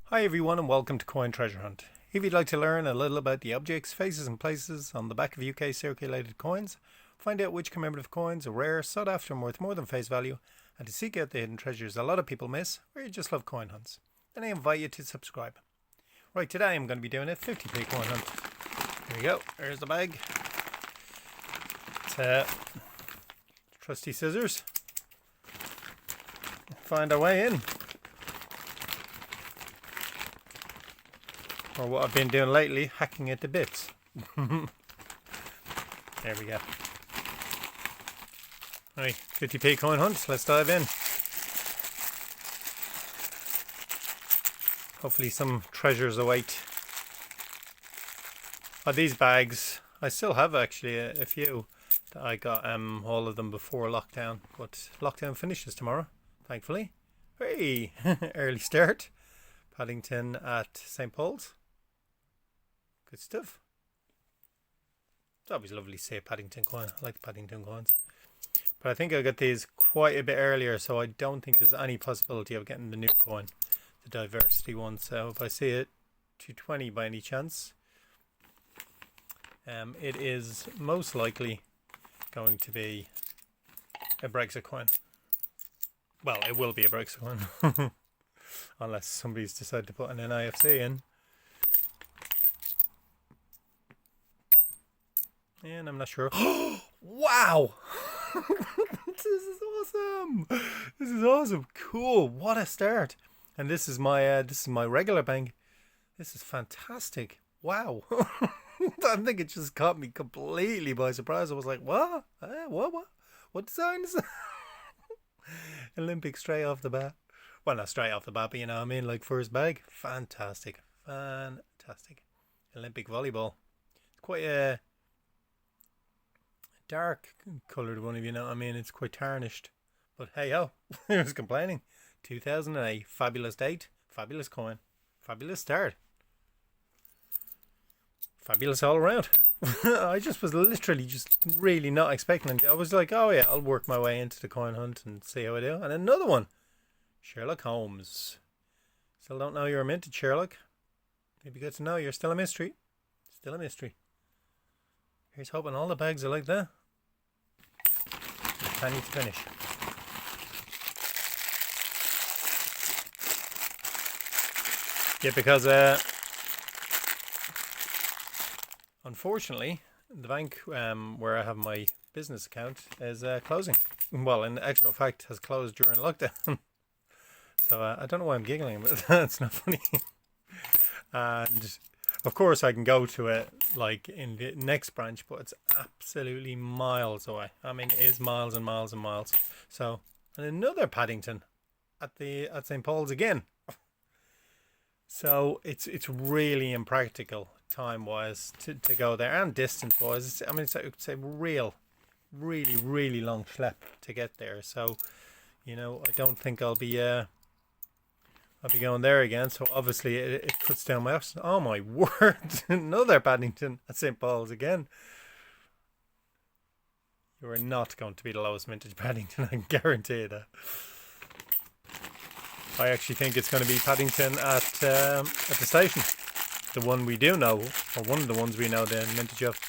Hi everyone and welcome to Coin Treasure Hunt. If you'd like to learn a little about the objects, faces and places on the back of UK circulated coins, find out which commemorative coins are rare, sought after and worth more than face value, and to seek out the hidden treasures a lot of people miss, or you just love coin hunts, then I invite you to subscribe. Right, today I'm going to be doing a 50p coin hunt. Here we go, there's the bag. It's trusty scissors. Find our way in. Or what I've been doing lately, hacking it to bits. There we go. Right, 50p coin hunt, let's dive in. Hopefully some treasures await. These bags, I still have actually a few. I got all of them before lockdown, but lockdown finishes tomorrow, thankfully. Hey, early start. Paddington at St. Paul's. Good stuff. It's always lovely to see a Paddington coin. I like the Paddington coins. But I think I got these quite a bit earlier, so I don't think there's any possibility of getting the new coin, the diversity one. So if I see it, 220 by any chance, it is most likely going to be a Brexit coin. Well, it will be a Brexit coin. Unless somebody's decided to put an NIFC in. And I'm not sure. Wow! This is awesome! This is awesome. Cool. What a start. And this is my regular bank. This is fantastic. Wow. I think it just caught me completely by surprise. I was like, what? What design is that? Olympic straight off the bat. Well, not straight off the bat, but you know what I mean, like first bag. Fantastic. Fantastic. Olympic volleyball. It's quite a dark coloured one, if you know what I mean. It's quite tarnished. But hey ho, who's complaining? 2008, fabulous date, fabulous coin, fabulous start. Fabulous all around. I just was literally just really not expecting it. I was like, oh yeah, I'll work my way into the coin hunt and see how I do. And another one. Sherlock Holmes. Still don't know you're a minted Sherlock. Maybe good to know you're still a mystery. Still a mystery. Here's hoping all the bags are like that. I need to finish. Yeah, because unfortunately, the bank where I have my business account is closing. Well, in actual fact, has closed during lockdown. So I don't know why I'm giggling, but that's not funny. And of course I can go to it like in the next branch, but it's absolutely miles away. I mean, it is miles and miles and miles. So, and another Paddington at St. Paul's again. So it's really impractical time-wise to go there, and distance-wise. I mean, it's a really long schlep to get there. So, you know, I don't think I'll be going there again. So obviously it cuts down my options. Oh my word! Another Paddington at St. Paul's again. You are not going to be the lowest vintage Paddington, I can guarantee you that. I actually think it's going to be Paddington at the station. The one we do know, or one of the ones we know the vintage of.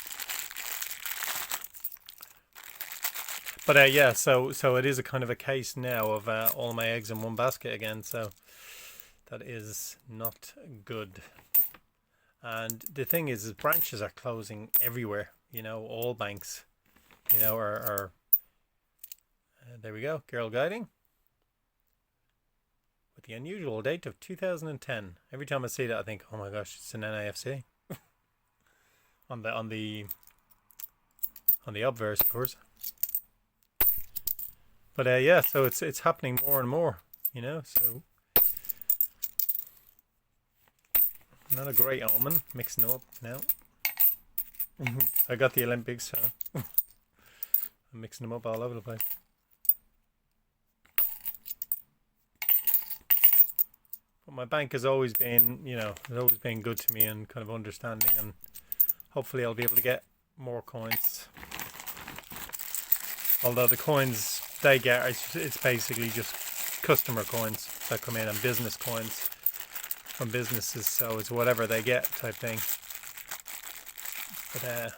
But yeah, so it is a kind of a case now of all my eggs in one basket again. So that is not good. And the thing is branches are closing everywhere. You know, all banks, you know, are there we go, girl guiding. With the unusual date of 2010. Every time I see that, I think, oh my gosh, it's an NIFC. on the obverse, of course. But yeah, so it's happening more and more, you know. So not a great omen. Mixing them up now. I got the Olympics, so I'm mixing them up all over the place. But my bank has always been, you know, has always been good to me and kind of understanding, and hopefully I'll be able to get more coins. Although the coins they get, it's basically just customer coins that come in and business coins. from businesses, so it's whatever they get type thing. But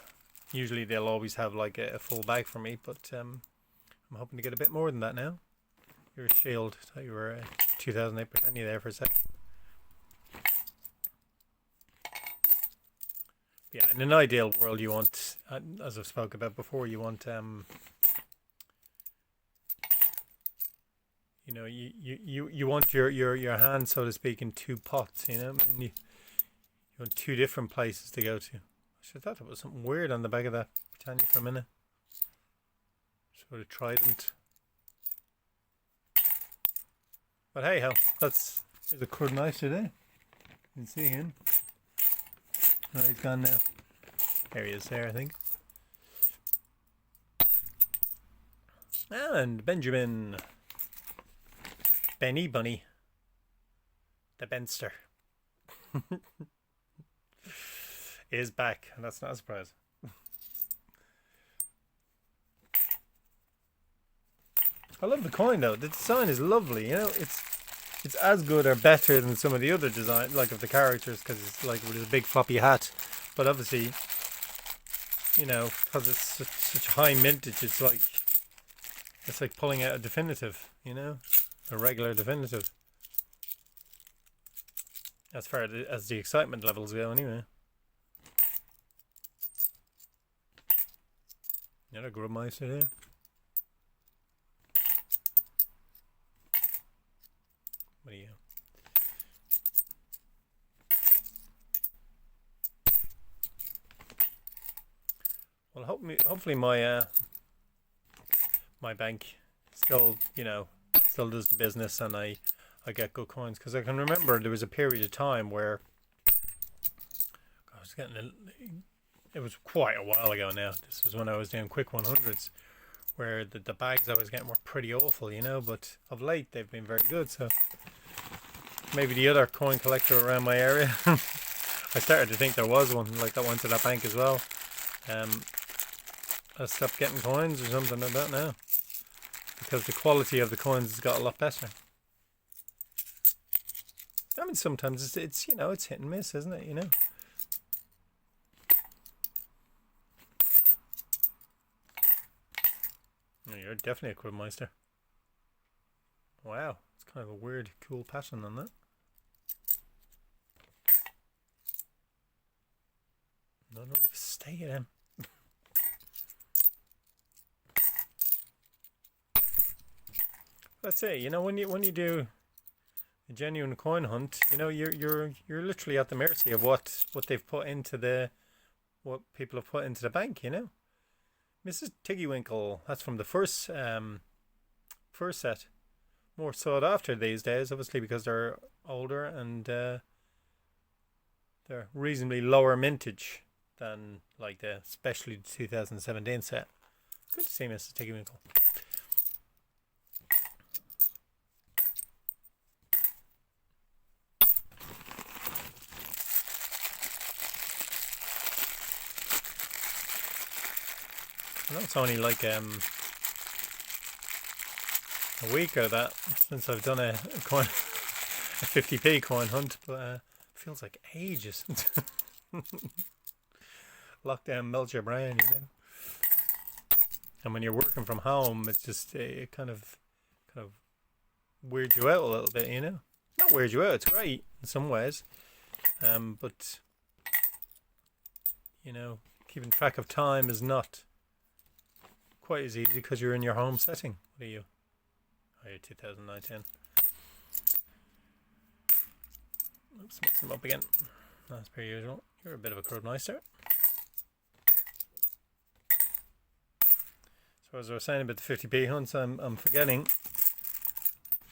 usually they'll always have like a full bag for me, but I'm hoping to get a bit more than that now. Your shield, I thought you were 2008 Britannia there for a sec. Yeah, in an ideal world, you want, as I've spoke about before, you want you know, you want your hand, so to speak, in two pots. You know, and you want two different places to go to. I should have thought there was something weird on the back of that Britannia for a minute. Sort of trident. But hey ho, there's a crud knife today. You can see him. Oh, he's gone now. There he is there, I think. And Benjamin. Benny Bunny. The Benster. Is back, and that's not a surprise. I love the coin though. The design is lovely. You know, it's as good or better than some of the other design, like of the characters, because it's like with his big floppy hat. But obviously, you know, because it's such high mintage, it's like pulling out a definitive. You know, a regular definitive. As far as the excitement levels go, anyway. Another Grubmeister there. What are you? Well, hopefully my my bank still, you know, still does the business, and I get good coins, because I can remember there was a period of time where I was getting it was quite a while ago now. This was when I was doing quick 100s, where the bags I was getting were pretty awful, you know, but of late they've been very good. So maybe the other coin collector around my area, I started to think there was one like that went to that bank as well. I stopped getting coins or something like that now, because the quality of the coins has got a lot better. I mean, sometimes it's you know, it's hit and miss, isn't it? You know. You're definitely a Grubmeister. Wow, it's kind of a weird, cool pattern on that. No, stay at him. That's it. You know, when you do a genuine coin hunt, you know, you're literally at the mercy of what they've put into what people have put into the bank. You know. Mrs. Tiggywinkle, that's from the first set. More sought after these days, obviously, because they're older and they're reasonably lower mintage than like especially the 2017 set. Good to see Mrs. Tiggywinkle. I know it's only like a week or that since I've done a 50p coin hunt, but feels like ages. Lockdown melts your brain, you know. And when you're working from home, it's just it kind of weirds you out a little bit, you know. Not weirds you out; it's great in some ways, but you know, keeping track of time is not quite as easy because you're in your home setting. What are you? Oh, you're 2019. Let's mix them up again. As per usual. You're a bit of a Grubmeister. So as I was saying about the 50p hunts, I'm forgetting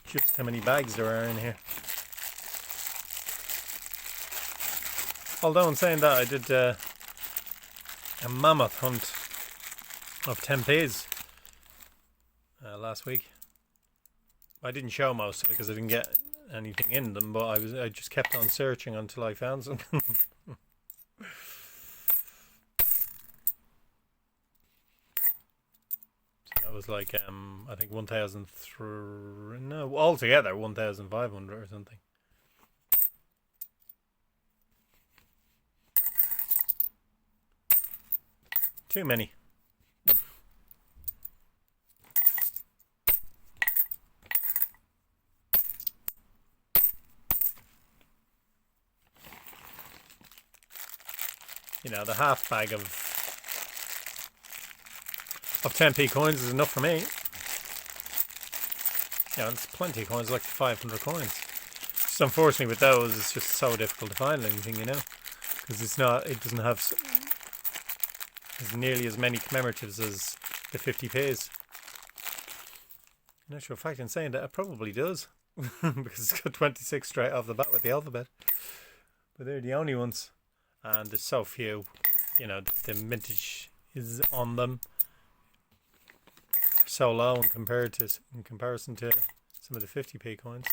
just how many bags there are in here. Although in saying that, I did a mammoth hunt of 10p's last week. I didn't show most of it because I didn't get anything in them, but I just kept on searching until I found some. So that was like I think 1,003, no, altogether 1,500 or something. Too many. You know, the half bag of 10p coins is enough for me. Yeah, there's plenty of coins, like 500 coins. Just unfortunately with those, it's just so difficult to find anything, you know, because it doesn't have as nearly as many commemoratives as the 50p's. In actual fact, in saying that, it probably does, because it's got 26 straight off the bat with the alphabet. But they're the only ones, and there's so few. You know, the mintage is on them so low in comparison to some of the 50p coins.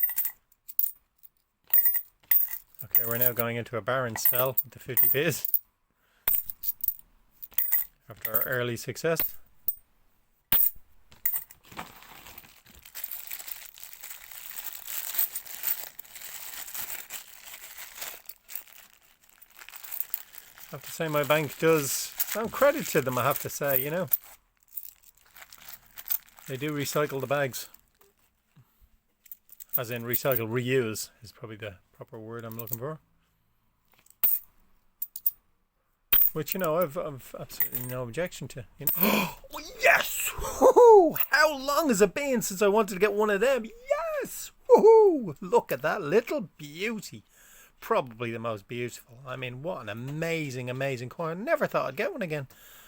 Okay, we're now going into a barren spell with the 50p's after our early success. I have to say, my bank does some credit to them, I have to say, you know. They do recycle the bags. As in recycle, reuse is probably the proper word I'm looking for. Which, you know, I've absolutely no objection to. You know? Oh, yes! Woohoo! How long has it been since I wanted to get one of them? Yes! Woohoo! Look at that little beauty. Probably the most beautiful. I mean, what an amazing, amazing coin. I never thought I'd get one again.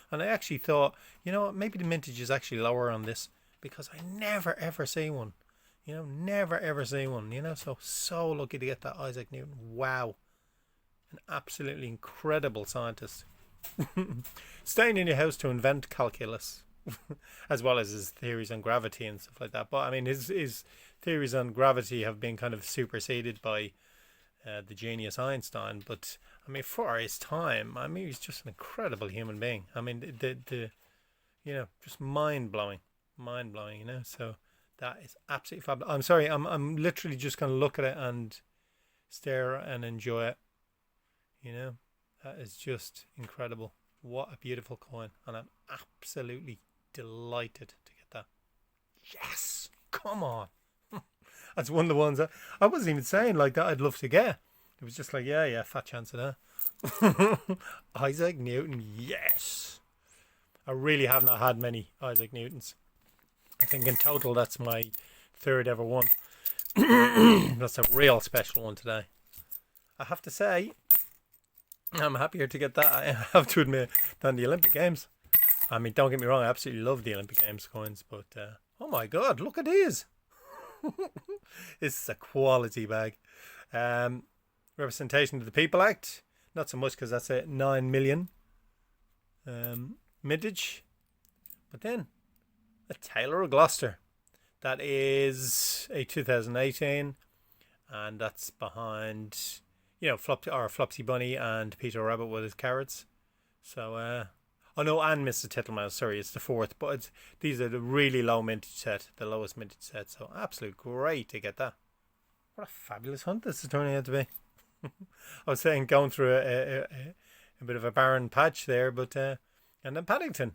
And I actually thought, you know what, maybe the mintage is actually lower on this, because I never ever see one. You know, never ever see one. You know, so lucky to get that Isaac Newton. Wow. An absolutely incredible scientist. Staying in your house to invent calculus. As well as his theories on gravity and stuff like that. But I mean, his theories on gravity have been kind of superseded by the genius Einstein. But I mean, for his time, I mean, he's just an incredible human being. I mean, the you know, just mind blowing, you know. So that is absolutely fabulous. I'm sorry, I'm literally just gonna look at it and stare and enjoy it. You know, that is just incredible. What a beautiful coin, and I'm absolutely delighted to get that. Yes, come on. That's one of the ones that I wasn't even saying like that I'd love to get. It was just like, yeah, fat chance of that. Isaac Newton, yes. I really have not had many Isaac Newtons. I think in total that's my third ever one. That's a real special one today. I have to say, I'm happier to get that, I have to admit, than the Olympic Games. I mean, don't get me wrong, I absolutely love the Olympic Games coins, but oh my god, look at these. This is a quality bag. Representation of the People Act, not so much because that's a 9 million mintage, but then a Taylor of Gloucester, that is a 2018, and that's behind, you know, Flopsy Bunny and Peter Rabbit with his carrots. So oh no, and Mr. Tittlemaus, sorry, it's the fourth, but these are the really low mintage set, the lowest mintage set, so absolute great to get that. What a fabulous hunt this is turning out to be. I was saying going through a bit of a barren patch there, but and then Paddington.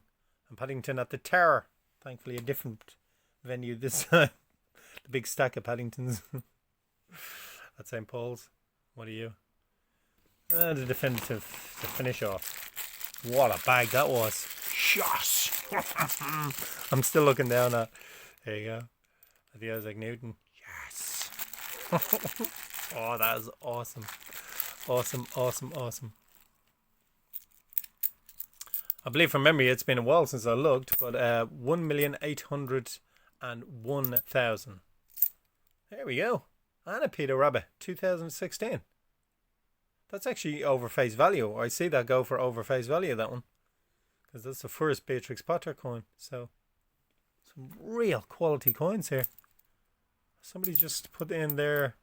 And Paddington at the Tower. Thankfully a different venue this time. The big stack of Paddingtons at St. Paul's. What are you? The definitive to finish off. What a bag that was. Shush! I'm still looking down at, there you go, at the Isaac Newton. Yes! Oh, that is awesome. Awesome. I believe from memory it's been a while since I looked, but 1,801,000. There we go. And a Peter Rabbit, 2016. That's actually over face value. I see that go for over face value, that one. Because that's the first Beatrix Potter coin. So, some real quality coins here. Somebody just put in there,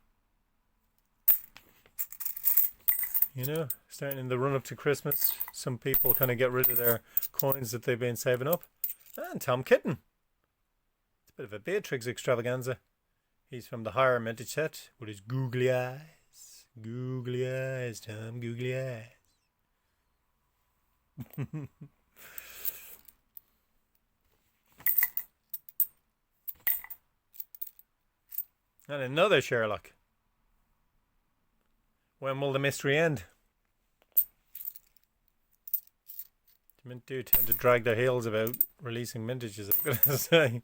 you know, starting in the run up to Christmas. Some people kind of get rid of their coins that they've been saving up. And Tom Kitten. It's a bit of a Beatrix extravaganza. He's from the higher mintage set with his googly eyes. Googly eyes, Tom, googly eyes. And another Sherlock. When will the mystery end? The Mint do tend to drag their heels about releasing mintages, I'm going to say.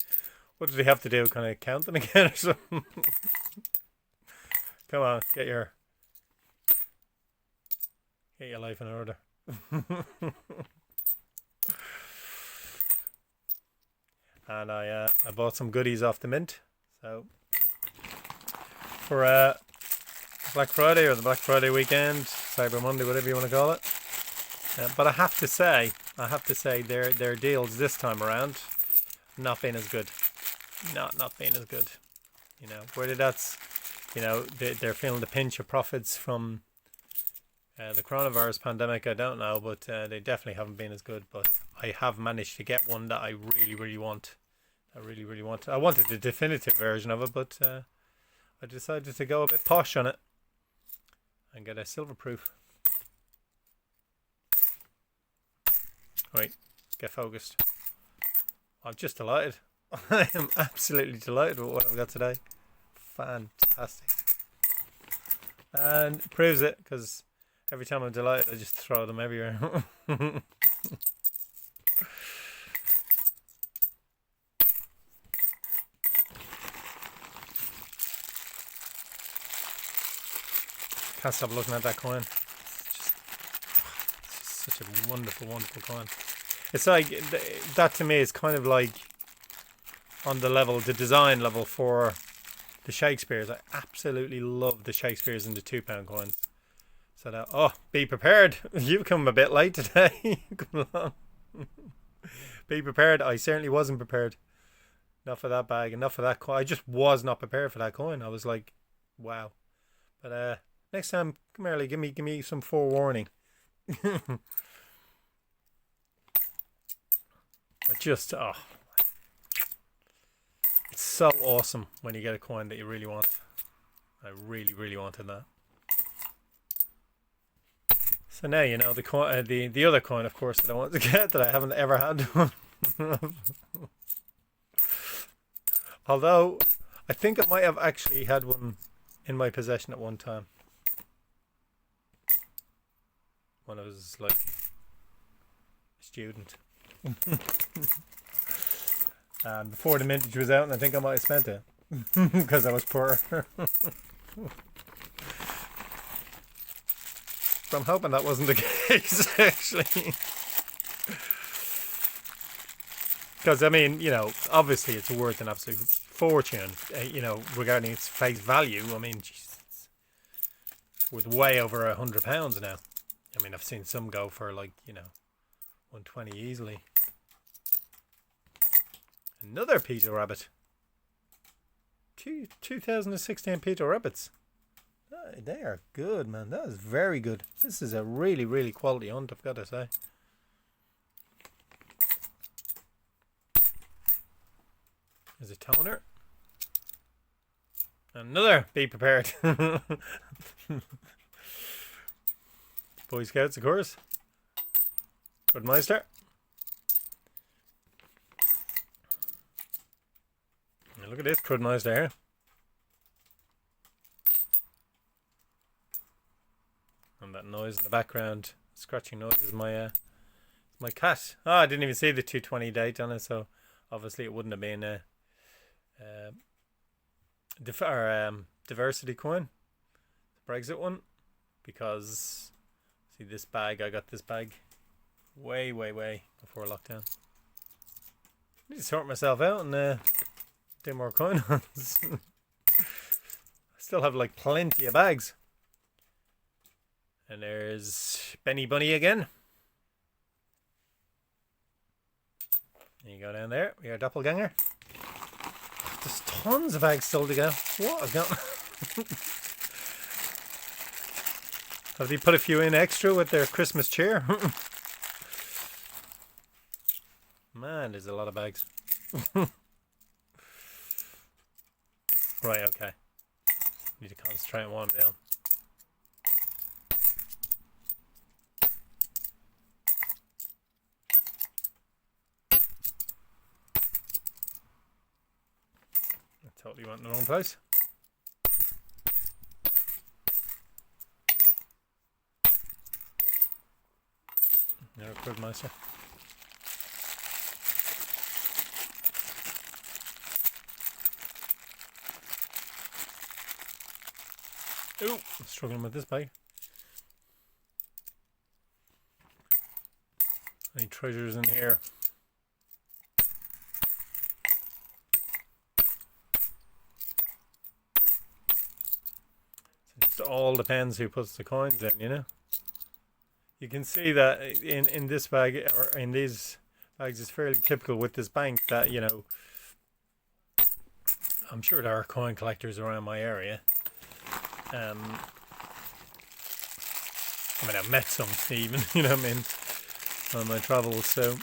What do they have to do? Kind of count them again or something? Come on, get your life in order. And I bought some goodies off the Mint. So for Black Friday or the Black Friday weekend, Cyber Monday, whatever you want to call it. But I have to say their deals this time around not been as good. Not been as good. You know, whether that's, you know, they're feeling the pinch of profits from the coronavirus pandemic, I don't know, but they definitely haven't been as good. But I have managed to get one that I really want. I really want. I wanted the definitive version of it, but I decided to go a bit posh on it and get a silver proof. Right, get focused. I'm just delighted. I am absolutely delighted with what I've got today. Fantastic. And it proves it, because every time I'm delighted I just throw them everywhere. Can't stop looking at that coin. It's such a wonderful coin. It's like, that to me is kind of like on the level, the design level for the Shakespeares. I absolutely love the Shakespeares and the £2 coins. So that, oh, be prepared. You've come a bit late today. Come along. Be prepared. I certainly wasn't prepared. Not for that bag, enough for that coin. I just was not prepared for that coin. I was like, wow. But next time, come early, give me some forewarning. Just, oh, it's so awesome when you get a coin that you really want. I really wanted that. So now you know the coin, the other coin, of course, that I want to get, that I haven't ever had one. Although I think I might have actually had one in my possession at one time when I was like a student. And before the mintage was out, and I think I might have spent it because I was poor. But I'm hoping that wasn't the case, actually. Because, I mean, you know, obviously it's worth an absolute fortune, you know, regarding its face value. I mean, geez, it's worth way over £100 now. I mean, I've seen some go for, like, you know, 120 easily. Another Peter Rabbit. 2016 Peter Rabbits. They are good, man. That is very good. This is a really quality hunt, I've got to say. There's a toner. Another. Be prepared. Boy Scouts, of course. Good Meister. Look at this Crudmeister here. And that noise in the background, scratching noise, is my cat. Oh, I didn't even see the 220 date on it, so obviously it wouldn't have been a diversity coin, the Brexit one, because see this bag, I got this bag way before lockdown. I need to sort myself out and do more coin hunts. I still have like plenty of bags. And there's Benny Bunny again. You go down there, we got Doppelganger. There's tons of bags still to go. What is going on? Have they put a few in extra with their Christmas cheer? Man, there's a lot of bags. Right, okay. Need to concentrate on one down. I totally went in the wrong place. No, good meister. Ooh, I'm struggling with this bag. Any treasures in here? So just all depends who puts the coins in, you know. You can see that in this bag, or in these bags, it's fairly typical with this bank that, you know, I'm sure there are coin collectors around my area. I mean, I've met some even, you know what I mean, on my travels, so,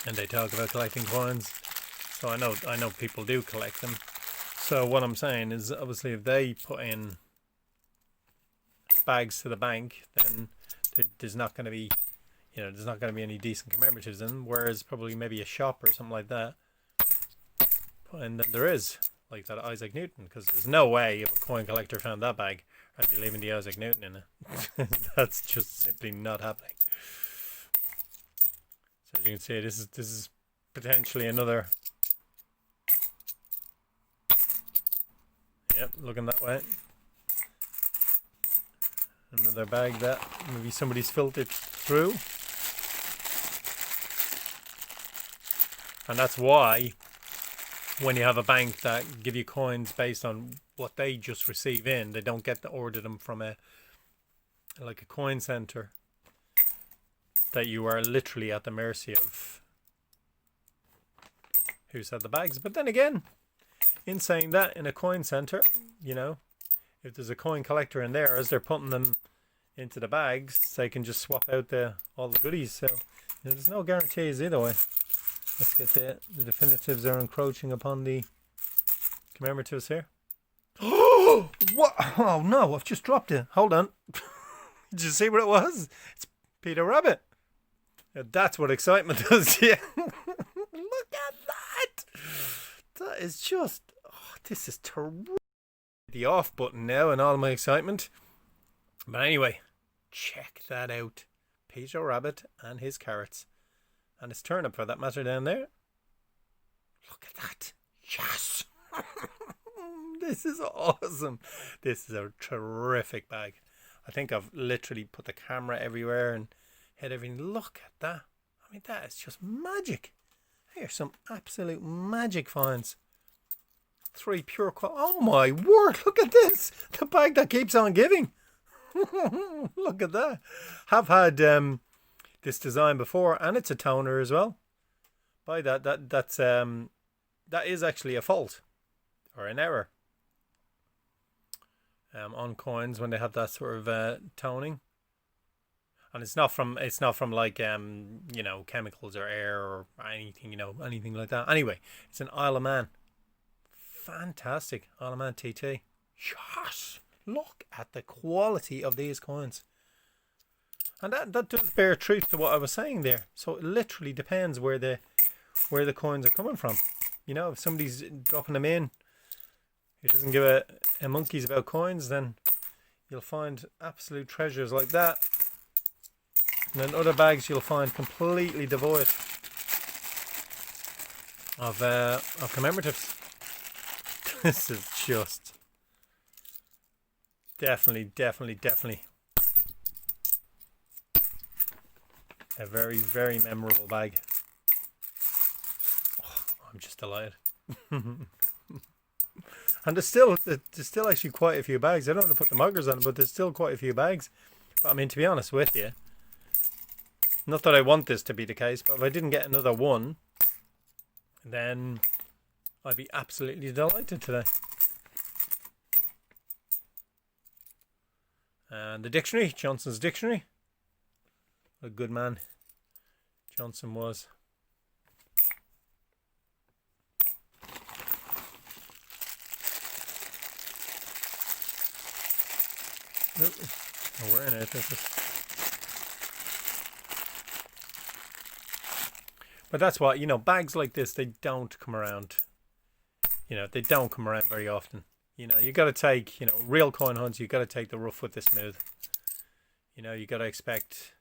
and they talk about collecting coins, so I know people do collect them. So what I'm saying is, obviously, if they put in bags to the bank, then there's not going to be, you know, there's not going to be any decent commemoratives in them, whereas probably maybe a shop or something like that, and then there is, like that Isaac Newton, because there's no way if a coin collector found that bag, I'd be leaving the Isaac Newton in it. That's just simply not happening. So as you can see, this is potentially another. Yep, looking that way. Another bag that maybe somebody's filtered through. And that's why when you have a bank that give you coins based on what they just receive in, they don't get to order them from a coin center, that you are literally at the mercy of who's had the bags. But then again, in saying that, in a coin center, you know, if there's a coin collector in there, as they're putting them into the bags, they can just swap out all the goodies. So, you know, there's no guarantees either way. Let's get the definitives are encroaching upon the commemoratives here. Oh, what? Oh no, I've just dropped it. Hold on. Did you see what it was? It's Peter Rabbit. Yeah, that's what excitement does to you. Look at that. That is just, oh, this is terrific. The off button now and all my excitement. But anyway, check that out. Peter Rabbit and his carrots. And his turnip, for that matter, down there. Look at that. Yes. This is awesome. This is a terrific bag. I think I've literally put the camera everywhere and hit everything. Look at that. I mean, that is just magic. Here's some absolute magic finds. 3 pure quality. Oh my word, look at this. The bag that keeps on giving. Look at that. Have had this design before, and it's a toner as well. By that is actually a fault or an error on coins when they have that sort of toning. And it's not from like you know, chemicals or air or anything, you know, anything like that. Anyway, it's an Isle of Man. Fantastic Isle of Man TT. Yes, look at the quality of these coins. And that does bear truth to what I was saying there. So it literally depends where the coins are coming from. You know, if somebody's dropping them in, who doesn't give a monkeys about coins, then you'll find absolute treasures like that. And then other bags you'll find completely devoid of commemoratives. This is just definitely a very, very memorable bag. Oh, I'm just delighted. And there's still actually quite a few bags. I don't want to put the muggers on it, but there's still quite a few bags. But I mean, to be honest with you, not that I want this to be the case, but if I didn't get another one, then I'd be absolutely delighted today. And the dictionary, Johnson's dictionary. What a good man Johnson was. Oh, where on earth is this? But that's what, you know, bags like this, they don't come around. You know, they don't come around very often. You know, you got to take, you know, real coin hunts, you got to take the rough with the smooth. You know, you got to expect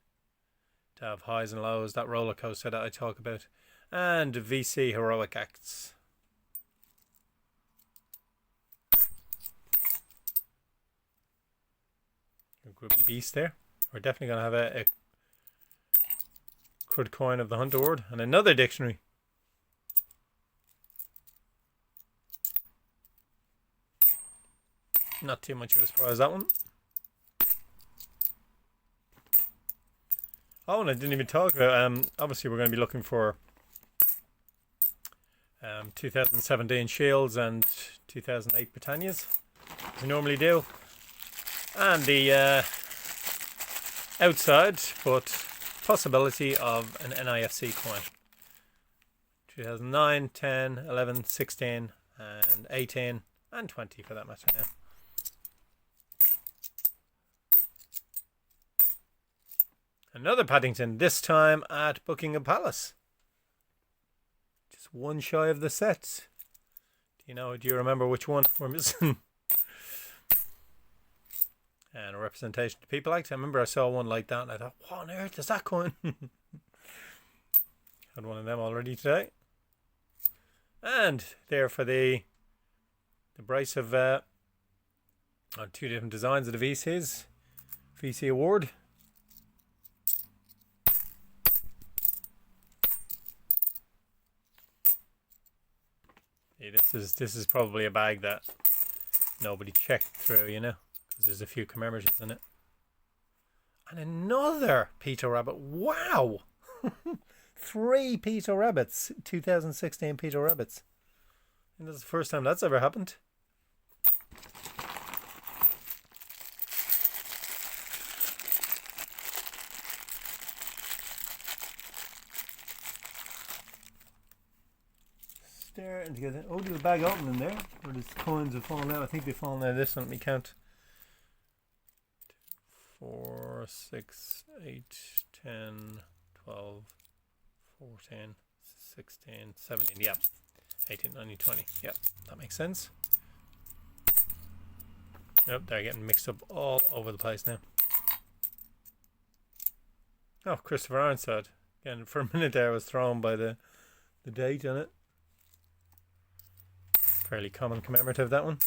to have highs and lows, that roller coaster that I talk about. And VC Heroic Acts. A grubby beast there. We're definitely going to have a crud coin of the Hunter word and another dictionary. Not too much of a surprise, that one. Oh, and I didn't even talk about, obviously we're going to be looking for 2017 Shields and 2008 Britannias, as we normally do. And the outside, but possibility of an NIFC coin. 2009, 10, 11, 16, and 18, and 20 for that matter now. Another Paddington, this time at Buckingham Palace. Just one shy of the set. Do you remember which one we're missing? And a representation of People Act. I remember I saw one like that and I thought, what on earth is that coin? Had one of them already today. And there for the brace of two different designs of the VCs. VC Award. This is probably a bag that nobody checked through, because there's a few commemoratives in it. And another Peter Rabbit. Wow! 3 Peter Rabbits. 2016 Peter Rabbits. And that's the first time that's ever happened. Starting to get a little bag open in there where these coins have fallen out. I think they've fallen out of this one. Let me count. 4, 6, 8, 10, 12, 14, 16, 17. Yep. 18, 19, 20. Yep. That makes sense. Yep. They're getting mixed up all over the place now. Oh, Christopher Ironside. Again, for a minute there I was thrown by the date on it. Fairly common commemorative, that one.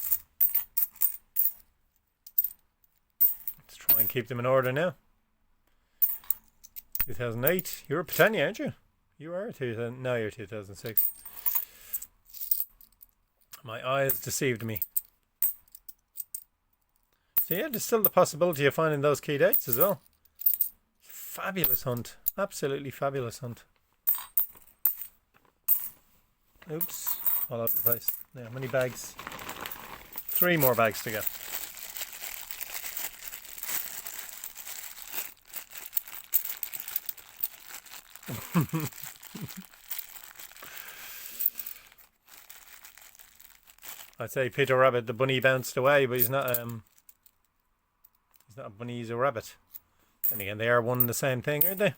Let's try and keep them in order now. 2008. You're a Britannia, aren't you? You are 2000. No, you're 2006. My eyes deceived me. So yeah, there's still the possibility of finding those key dates as well. Fabulous hunt. Absolutely fabulous hunt. Oops. All over the place. Now, how many bags? 3 more bags to go. I'd say Peter Rabbit, the bunny bounced away, but he's not a bunny, he's a rabbit. And again, they are one and the same thing, aren't they?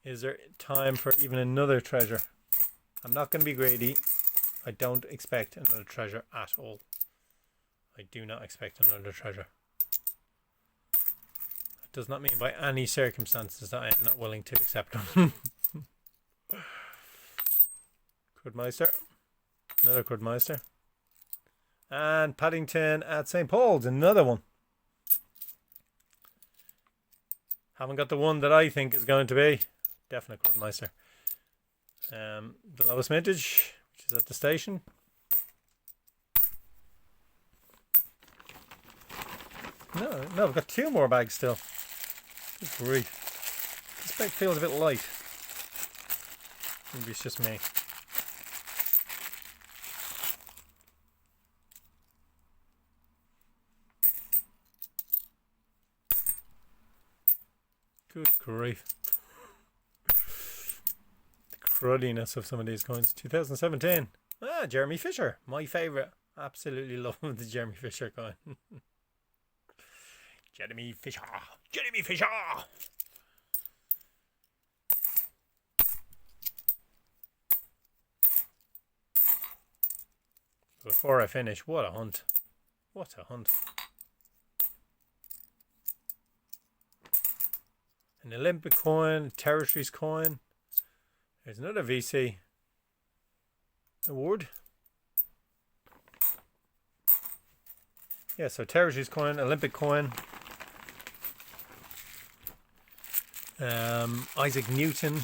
Is there time for even another treasure? I'm not going to be greedy. I don't expect another treasure at all. I do not expect another treasure. That does not mean by any circumstances that I am not willing to accept them. Crudmeister. Another Crudmeister. And Paddington at St. Paul's. Another one. Haven't got the one that I think is going to be. Definite Crudmeister. The lowest mintage, which is at the station. No, I've got 2 more bags still. Good grief. This bag feels a bit light. Maybe it's just me. Good grief. The cruddiness of some of these coins. 2017. Ah, Jeremy Fisher. My favourite. Absolutely love the Jeremy Fisher coin. Jeremy Fisher. Jeremy Fisher. Before I finish, what a hunt. What a hunt. An Olympic coin, a Territories coin. There's another VC award. Yeah, so Territories coin, Olympic coin. Isaac Newton.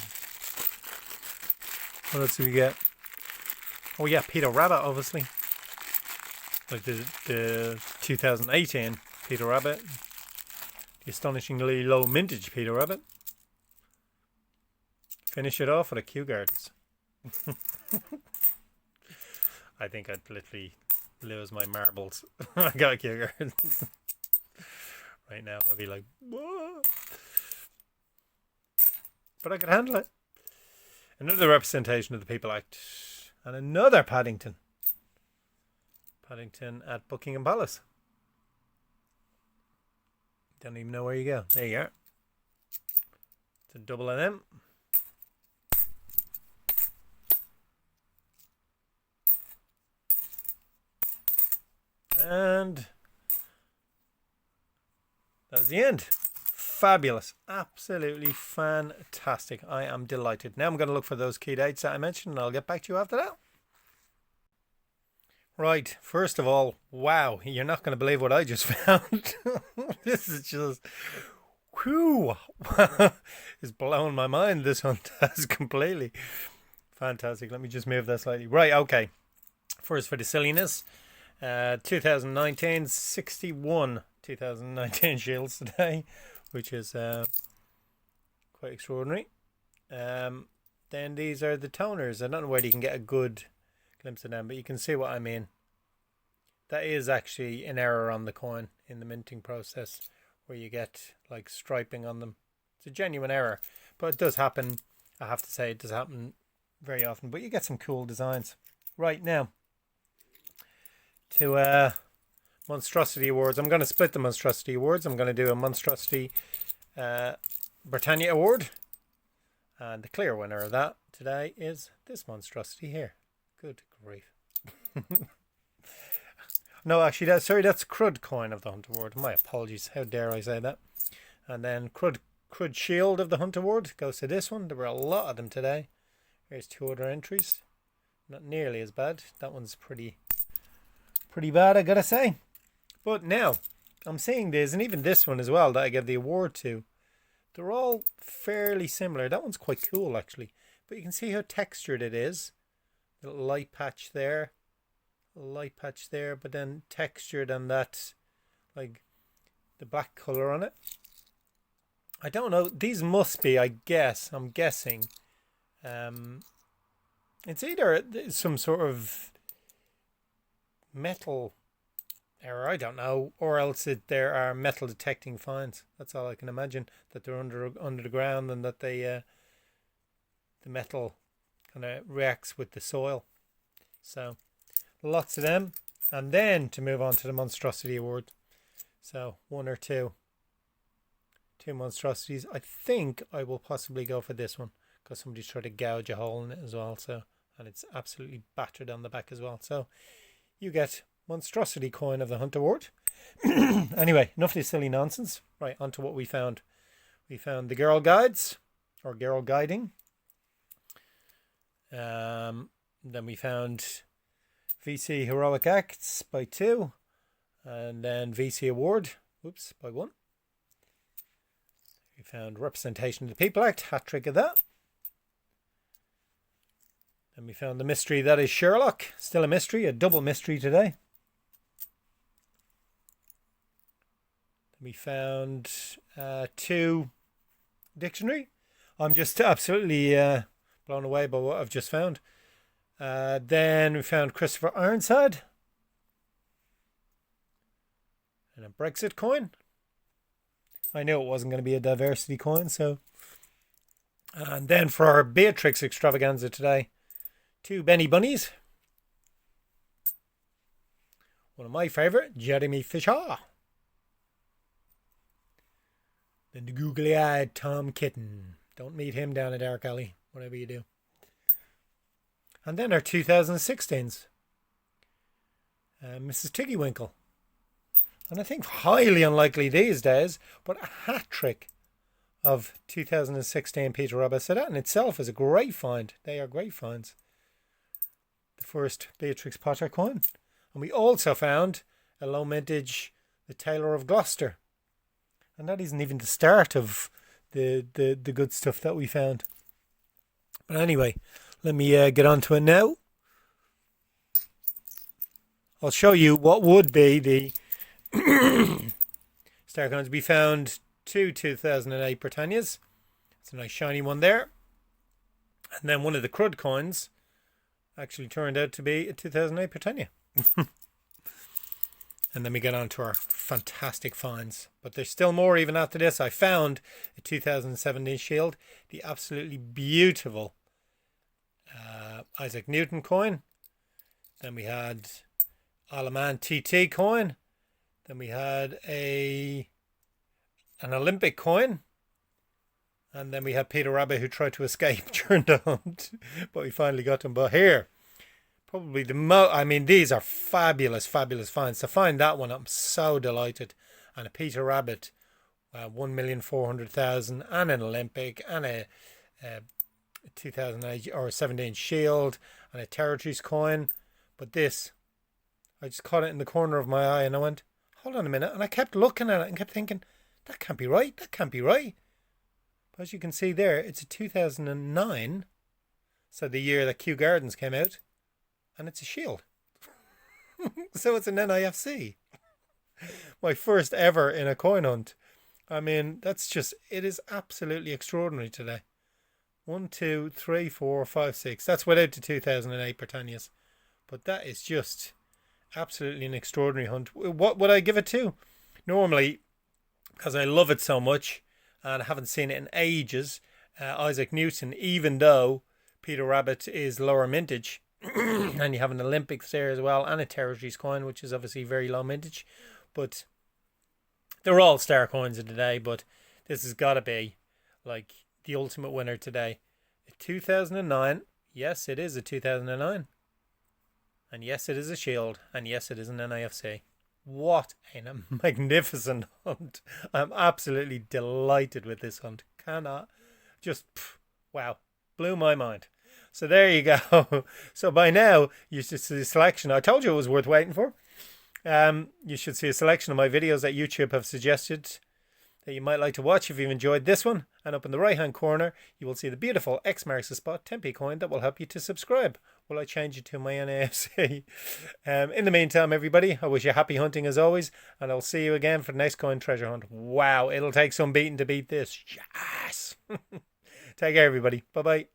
What else do we get? Oh yeah, Peter Rabbit, obviously. Like the 2018 Peter Rabbit. The astonishingly low mintage Peter Rabbit. Finish it off with a Kew Gardens. I think I'd literally lose my marbles. I got a Kew Gardens. Right now I'd be like, whoa. But I could handle it. Another representation of the People Act. And another Paddington. Paddington at Buckingham Palace. Don't even know where you go. There you are. It's a double NM. And that's the end. Fabulous. Absolutely fantastic. I am delighted. Now I'm going to look for those key dates that I mentioned and I'll get back to you after that. Right, first of all, wow, you're not going to believe what I just found. This is just, whew, it's blowing my mind. This one does completely. Fantastic. Let me just move that slightly. Right, okay. First for the silliness, 2019, 61 2019 shields today, which is quite extraordinary. Then these are the toners. I don't know whether you can get a good glimpse of them, but you can see what I mean. That is actually an error on the coin in the minting process where you get like striping on them. It's a genuine error, but it does happen. I have to say it does happen very often, but you get some cool designs. Right, now to Monstrosity Awards. I'm going to split the Monstrosity Awards. I'm going to do a Monstrosity Britannia Award, and the clear winner of that today is this monstrosity here. Good grief. No, actually, that's Crud coin of the Hunt Award. My apologies. How dare I say that? And then Crud Shield of the Hunt Award goes to this one. There were a lot of them today. Here's two other entries. Not nearly as bad. That one's pretty bad, I gotta say. But now, I'm seeing this, and even this one as well that I gave the award to. They're all fairly similar. That one's quite cool, actually. But you can see how textured it is. Little light patch there, but then textured and that, like the black color on it. I don't know. These must be, I'm guessing. It's either some sort of metal error, I don't know, or else there are metal detecting fines. That's all I can imagine. That they're under the ground and that they the metal kind of reacts with the soil. So lots of them. And then to move on to the Monstrosity Award. So one or two monstrosities. I think I will possibly go for this one because somebody's tried to gouge a hole in it as well. So, and it's absolutely battered on the back as well. So you get Monstrosity Coin of the Hunt Award. Anyway, enough of this silly nonsense. Right, on to what we found. We found the Girl Guides, or Girl Guiding. Then we found VC Heroic Acts by 2. And then VC Award, by 1. We found Representation of the People Act, hat trick of that. Then we found the mystery that is Sherlock, still a mystery, a double mystery today. We found 2 dictionary. I'm just absolutely blown away by what I've just found. Then we found Christopher Ironside. And a Brexit coin. I knew it wasn't going to be a diversity coin, so. And then for our Beatrix extravaganza today, 2 Benny Bunnies. One of my favourite, Jeremy Fisher. Then the googly-eyed Tom Kitten. Don't meet him down at Dark Alley, whatever you do. And then our 2016s. Mrs. Tiggywinkle. And I think highly unlikely these days, but a hat trick of 2016 Peter Rabbit. So that in itself is a great find. They are great finds. The first Beatrix Potter coin. And we also found a low mintage, the Tailor of Gloucester. And that isn't even the start of the good stuff that we found. But anyway, let me get on to it now. I'll show you what would be the star coins. We found two 2008 Britannias. It's a nice shiny one there. And then one of the crud coins actually turned out to be a 2008 Britannia. And then we get on to our fantastic finds. But there's still more even after this. I found a 2017 Shield, the absolutely beautiful Isaac Newton coin. Then we had Alaman TT coin. Then we had an Olympic coin. And then we had Peter Rabbit who tried to escape during the hunt. But we finally got him. But here, probably the most, I mean, these are fabulous, fabulous finds. To find that one, I'm so delighted. And a Peter Rabbit, 1,400,000, and an Olympic, and a 2008 or 17 Shield, and a Territories coin. But this, I just caught it in the corner of my eye, and I went, hold on a minute. And I kept looking at it and kept thinking, that can't be right. That can't be right. But as you can see there, it's a 2009. So the year that Kew Gardens came out. And it's a Shield. So it's an NIFC. My first ever in a coin hunt. I mean, that's just, it is absolutely extraordinary today. 1, 2, 3, 4, 5, 6. That's without the 2008 Britannias. But that is just absolutely an extraordinary hunt. What would I give it to? Normally, because I love it so much and I haven't seen it in ages, Isaac Newton, even though Peter Rabbit is lower mintage, and you have an Olympics there as well, and a Territories coin, which is obviously very low mintage. But they're all star coins of the day, but this has got to be like the ultimate winner today. A 2009. Yes, it is a 2009. And yes, it is a Shield. And yes, it is an NIFC. What a magnificent hunt. I'm absolutely delighted with this hunt. Cannot just, wow, blew my mind. So there you go. So by now, you should see a selection. I told you it was worth waiting for. You should see a selection of my videos that YouTube have suggested that you might like to watch if you've enjoyed this one. And up in the right hand corner, you will see the beautiful X marks the spot 10p coin that will help you to subscribe. Will I change it to my NIFC? In the meantime, everybody, I wish you happy hunting as always. And I'll see you again for the next coin treasure hunt. Wow, it'll take some beating to beat this. Yes. Take care, everybody. Bye-bye.